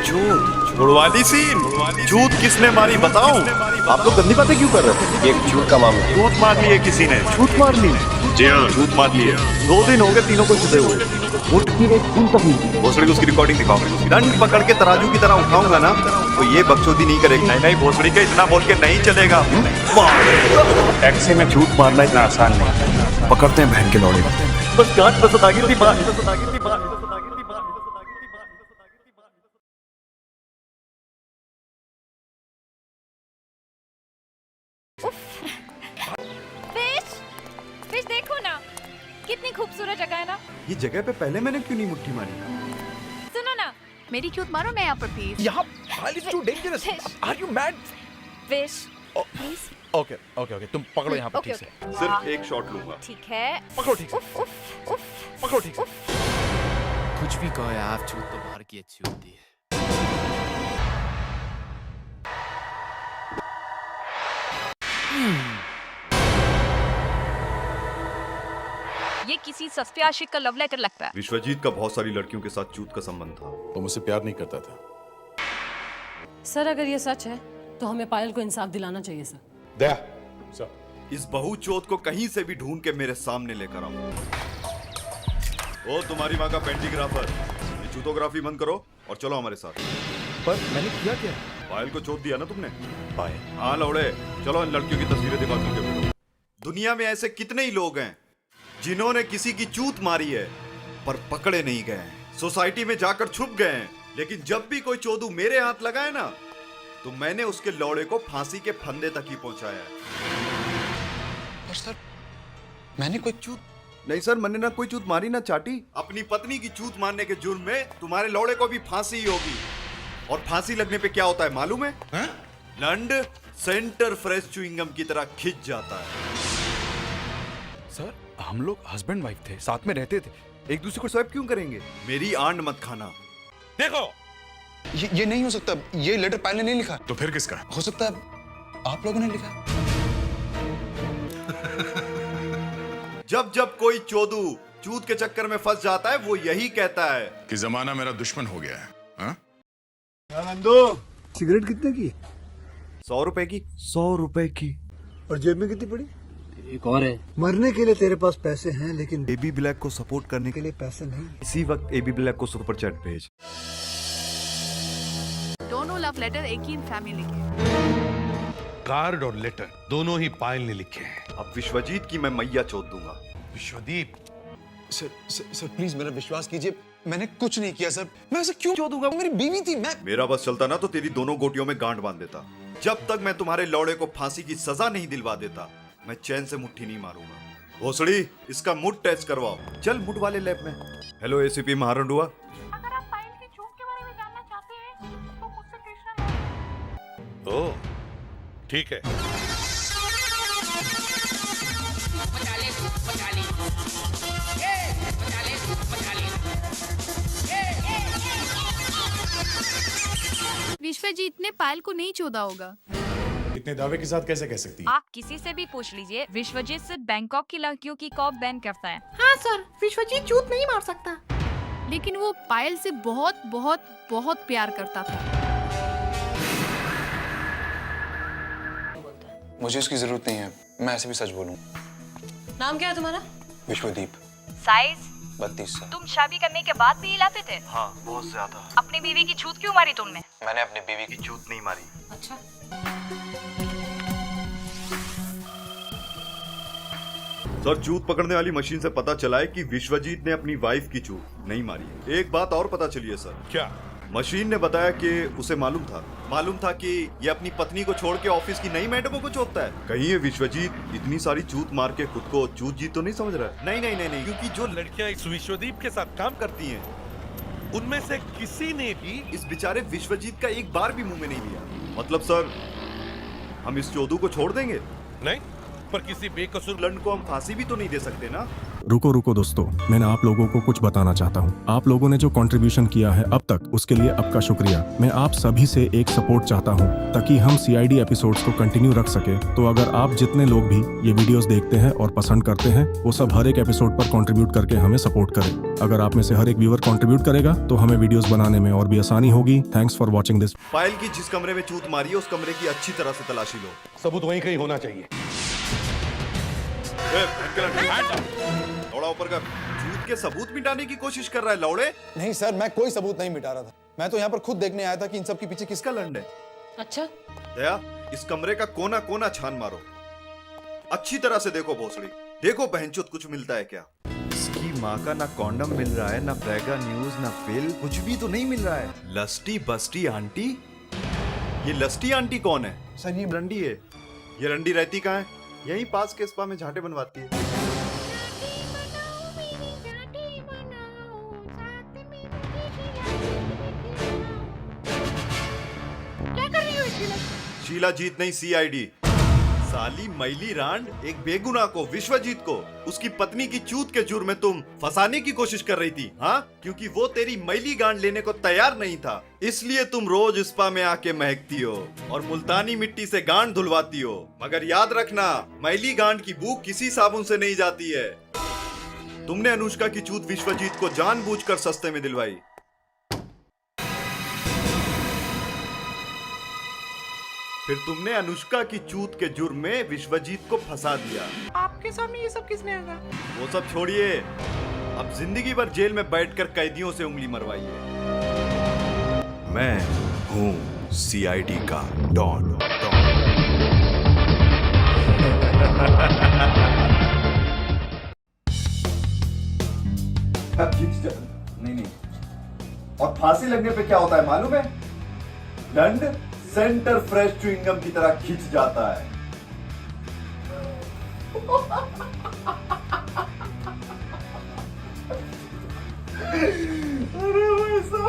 चूत छुड़वाली scene. चूत किसने मारी बताओ? आप लोग गंदी बातें क्यों कर रहे थे? ये एक झूठ का मामला है। चूत मार ली है किसी ने। छूत मार ली? जी हाँ, छूत मार ली है। 2 दिन हो गए तीनों को छुपे हुए। मुट्ठी में खून तक नहीं। भोसड़ी को उसकी रिकॉर्डिंग दिखाओ। दंड पकड़ के तराजू की तरह उठाऊंगा ना तो ये बकचोदी नहीं करेगी। नहीं नहीं, भोसड़ी के इतना बोल के नहीं चलेगा। टैक्सी में झूठ मारना इतना आसान नहीं। पकड़ते हैं बहन के लौड़े। बस गांठ बस आ गई थी बात। फिश देखो ना, कितनी खूबसूरत जगह है ना। ये जगह पे पहले मैंने क्यों नहीं मुट्ठी मारी? सुनो ना, मेरी क्यूट मारो मैं यहाँ पर प्लीज। यहाँ is too dangerous. Are you mad? Fish please. Okay, okay, okay. तुम पकड़ो यहाँ पर ठीक से। सिर्फ एक शॉट लूंगा। ठीक है। पकड़ो ठीक से। पकड़ो ठीक से। कुछ भी कहो यार, छूत तो बाहर की अच्छी होती है। ये किसी सस्ते आशिक का लव लेटर लगता है। विश्वजीत का बहुत सारी लड़कियों के साथ चूत का संबंध था। वो मुझसे प्यार नहीं करता था। सर अगर ये सच है तो हमें पायल को इंसाफ दिलाना चाहिए सर। दया सर, इस बहू चोत को कहीं से भी ढूंढ के मेरे सामने लेकर आओ। ओ तुम्हारी माँ का पेंटीग्राफर, ये चूतोग्राफी बंद करो और चलो हमारे साथ। पर मैंने किया क्या? पायल को चोट दिया ना तुमने? पायल? हाँ लौड़े, चलो इन लड़कियों की तस्वीरें दिखा चुके। दुनिया में ऐसे कितने ही लोग हैं जिन्होंने किसी की चूत मारी है पर पकड़े नहीं गए हैं, सोसाइटी में जाकर छुप गए हैं। लेकिन जब भी कोई चोदू मेरे हाथ लगाए ना तो मैंने उसके लौड़े को फांसी के फंदे तक ही पहुंचाया है। और सर मैंने कोई चूत नहीं सर, मैंने ना कोई चूत मारी ना चाटी। अपनी पत्नी की चूत मारने के जुर्म में तुम्हारे लौड़े को भी फांसी ही होगी। और फांसी लगने पे क्या होता है मालूम है? लंड सेंटर फ्रेश च्युइंगम की तरह खिंच जाता है। सर हम लोग हस्बैंड वाइफ थे, साथ में रहते थे, एक दूसरे को स्वैप क्यों करेंगे? मेरी आंड मत खाना। देखो ये नहीं हो सकता। ये लेटर पायल ने नहीं लिखा। तो फिर किसका? हो सकता है आप लोगों ने लिखा। जब जब कोई चोदू चूत के चक्कर में फंस जाता है वो यही कहता है कि जमाना मेरा दुश्मन हो गया है। हाँ? सिगरेट कितने की? 100 रुपए की। 100 रुपए की। और जेब में कितनी पड़ी? एक और है। मरने के लिए तेरे पास पैसे हैं लेकिन एबी ब्लैक को सपोर्ट करने के लिए पैसे नहीं। इसी वक्त एबी ब्लैक को सुपर चैट भेज। दोनों लव लेटर एक ही फैमिली के। कार्ड और लेटर दोनों ही पायल ने लिखे हैं। अब विश्वजीत की मैं मैया चोद दूंगा। विश्वदीप, सर प्लीज मेरा विश्वास कीजिए, मैंने कुछ नहीं किया सर। मैं ऐसे क्यों चोदूंगा? मेरी बीवी थी। मैं मेरा बस चलता ना तो तेरी दोनों गोटियों में गांठ बांध देता। जब तक मैं तुम्हारे लौड़े को फांसी की सजा नहीं दिलवा देता मैं चैन से मुट्ठी नहीं मारूंगा। भोसड़ी, इसका मुड टेस्ट करवाओ। चल मुड वाले लैब में। हेलो एसीपी महारंडुआ। अगर आप पायल की चूक के बारे में जानना चाहते हैं तो मुझसे कृष्णा। ओह ठीक है। विश्वजीत ने पायल को नहीं चोदा होगा। इतने दावे के साथ कैसे कह सकती है? आप किसी से भी पूछ लीजिए, विश्वजीत सिर्फ बैंकॉक की लड़कियों की कॉप बैन करता है। हाँ सर, विश्वजीत झूठ नहीं मार सकता। लेकिन वो पायल से बहुत बहुत बहुत प्यार करता था। मुझे उसकी जरूरत नहीं है। मैं ऐसे भी सच बोलूं। नाम क्या है तुम्हारा? विश्वदीप। साइज 32 साल। तुम शादी करने के बाद भी इलाते थे? हाँ बहुत ज्यादा। अपनी बीवी की छूत क्यों मारी तुमने? मैंने अपनी बीवी की चूत नहीं मारी। अच्छा। सर चूत पकड़ने वाली मशीन से पता चला है कि विश्वजीत ने अपनी वाइफ की चूत नहीं मारी है। एक बात और पता चली है सर। क्या? मशीन ने बताया कि उसे मालूम था कि ये अपनी पत्नी को छोड़ के ऑफिस की नई मैडमों को चोदता है। कहीं ये विश्वजीत इतनी सारी चूत मार के खुद को चूत जीत तो नहीं समझ रहा है? नहीं नहीं नहीं नहीं, क्योंकि जो लड़कियां इस विश्वदीप के साथ काम करती हैं उनमें से किसी ने भी इस बेचारे विश्वजीत का एक बार भी मुंह में नहीं लिया। मतलब सर हम इस चोदू को छोड़ देंगे? नहीं, पर किसी बेकसूर लंड को हम फांसी भी तो नहीं दे सकते ना। रुको रुको दोस्तों, मैंने आप लोगों को कुछ बताना चाहता हूँ। आप लोगों ने जो कंट्रीब्यूशन किया है अब तक, उसके लिए आपका शुक्रिया। मैं आप सभी से एक सपोर्ट चाहता हूँ ताकि हम CID एपिसोड्स को कंटिन्यू रख सके। तो अगर आप जितने लोग भी ये वीडियोस देखते हैं और पसंद करते हैं, वो सब हर एक एपिसोड पर कंट्रीब्यूट करके हमें सपोर्ट करें। अगर आप में से हर एक व्यूअर कंट्रीब्यूट करेगा तो हमें वीडियोस बनाने में और भी आसानी होगी। Thanks for watching this. Payal की जिस कमरे में चूत मारी है उस कमरे की अच्छी तरह से तलाशी लो। सबूत वहीं कहीं होना चाहिए। लौड़ा ऊपर कर। झूठ के सबूत मिटाने की कोशिश कर रहा है लौड़े। नहीं सर, मैं कोई सबूत नहीं मिटा रहा था। मैं तो यहाँ पर खुद देखने आया था कि इन सब के पीछे किसका किसका लंड है। अच्छा, दया, इस कमरे का कोना कोना छान मारो, अच्छी तरह से देखो भोसड़ी। देखो बहनचोद कुछ मिलता है क्या। इसकी माँ का ना कॉन्डम मिल रहा है, ना प्रेगा न्यूज, ना फिल, कुछ भी तो नहीं मिल रहा है। Lusty busty aunty. ये लस्टी आंटी कौन है? सर ये रंडी है। ये रंडी रहती कहाँ है? यहीं पास के स्पा में झाटे बनवाती है। क्या कर रही हो शीला? शीला जीत नहीं, CID। साली मैली रांड, एक बेगुनाह को, विश्वजीत को, उसकी पत्नी की चूत के जुर्म में तुम फंसाने की कोशिश कर रही थी, हाँ? क्योंकि वो तेरी मैली गांड लेने को तैयार नहीं था, इसलिए तुम रोज स्पा में आके महकती हो और मुल्तानी मिट्टी से गांड धुलवाती हो। मगर याद रखना, मैली गांड की बू किसी साबुन से नहीं जाती है। तुमने अनुष्का की चूत विश्वजीत को जानबूझकर सस्ते में दिलवाई। फिर तुमने अनुष्का की चूत के जुर्म में विश्वजीत को फंसा दिया। आपके सामने ये सब किसने कहा? वो सब छोड़िए, अब जिंदगी भर जेल में बैठकर कैदियों से उंगली मरवाइए। मैं हूँ CID का डॉन। नहीं, और फांसी लगने पे क्या होता है मालूम है? दंड सेंटर फ्रेश च्युइंगम की तरह खिंच जाता है। अरे वैसा